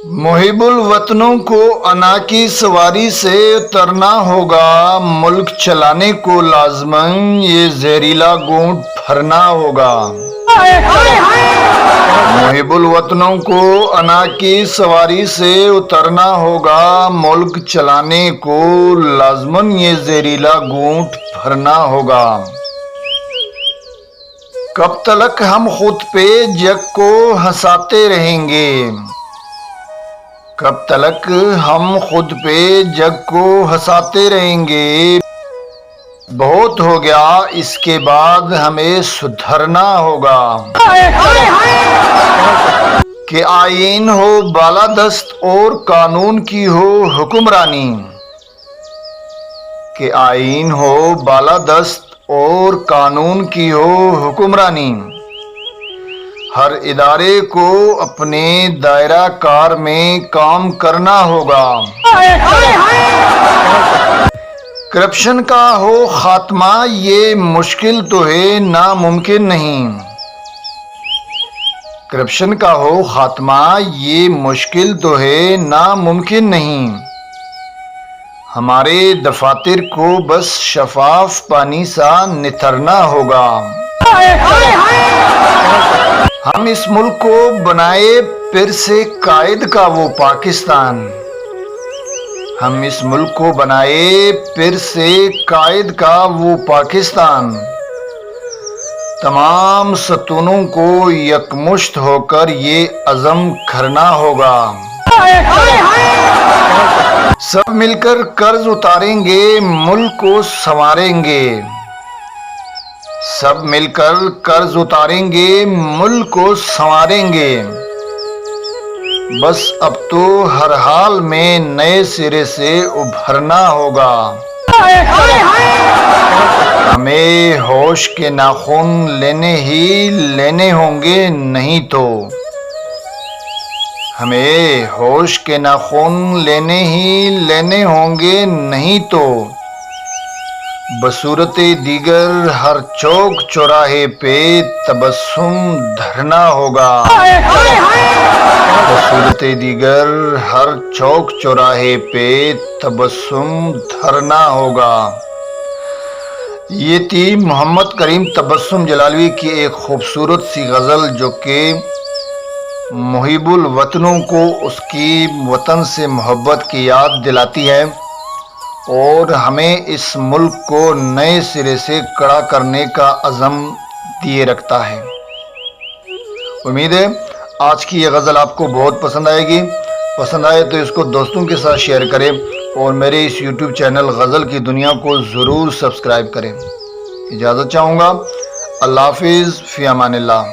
मुहिबुल वतनों को अना की सवारी से उतरना होगा, मुल्क चलाने को लाजमन ये जहरीला घूंट भरना होगा। मुहिबुल वतनों को अना की सवारी से उतरना होगा, मुल्क चलाने को लाजमन ये जहरीला घूंट भरना होगा। कब तलक हम खुद पे जग को हंसाते रहेंगे, कब तलक हम खुद पे जग को हंसाते रहेंगे। बहुत हो गया, इसके बाद हमें सुधरना होगा। कि आईन हो बालादस्त और कानून की हो हुक्मरानी, कि आईन हो बालादस्त और कानून की हो हुक्मरानी। हर इदारे को अपने दायरा कार में काम करना होगा। करप्शन का हो खात्मा ये मुश्किल तो है, नामुमकिन नहीं। करप्शन का हो खात्मा ये मुश्किल तो है, नामुमकिन नहीं। हमारे दफातर को बस शफाफ पानी सा निथरना होगा। हम इस मुल्क को बनाए फिर से कायद का वो पाकिस्तान, हम इस मुल्क को बनाए फिर से कायद का वो पाकिस्तान। तमाम सतूनों को यकमुश्त होकर ये अज़म करना होगा। सब मिलकर कर्ज उतारेंगे, मुल्क को संवारेंगे। सब मिलकर कर्ज उतारेंगे, मुल्क को संवारेंगे। बस अब तो हर हाल में नए सिरे से उभरना होगा। हमें होश के नाखून लेने ही लेने होंगे, नहीं तो हमें होश के नाखून लेने ही लेने होंगे, नहीं तो बसूरते दीगर हर चौक चौराहे पे तबस्सुम धरना होगा। बसूरते दीगर हर चौक चौराहे पे तबस्सुम धरना होगा। ये थी मोहम्मद करीम तबस्सुम जलालवी की एक खूबसूरत सी गज़ल, जो कि मुहिबुल वतनों को उसकी वतन से मोहब्बत की याद दिलाती है और हमें इस मुल्क को नए सिरे से कड़ा करने का अज़म दिए रखता है। उम्मीद है आज की ये गज़ल आपको बहुत पसंद आएगी। पसंद आए तो इसको दोस्तों के साथ शेयर करें और मेरे इस YouTube चैनल गज़ल की दुनिया को ज़रूर सब्सक्राइब करें। इजाज़त चाहूँगा। अल्लाह हाफ़िज़, फ़ी अमानिल्लाह।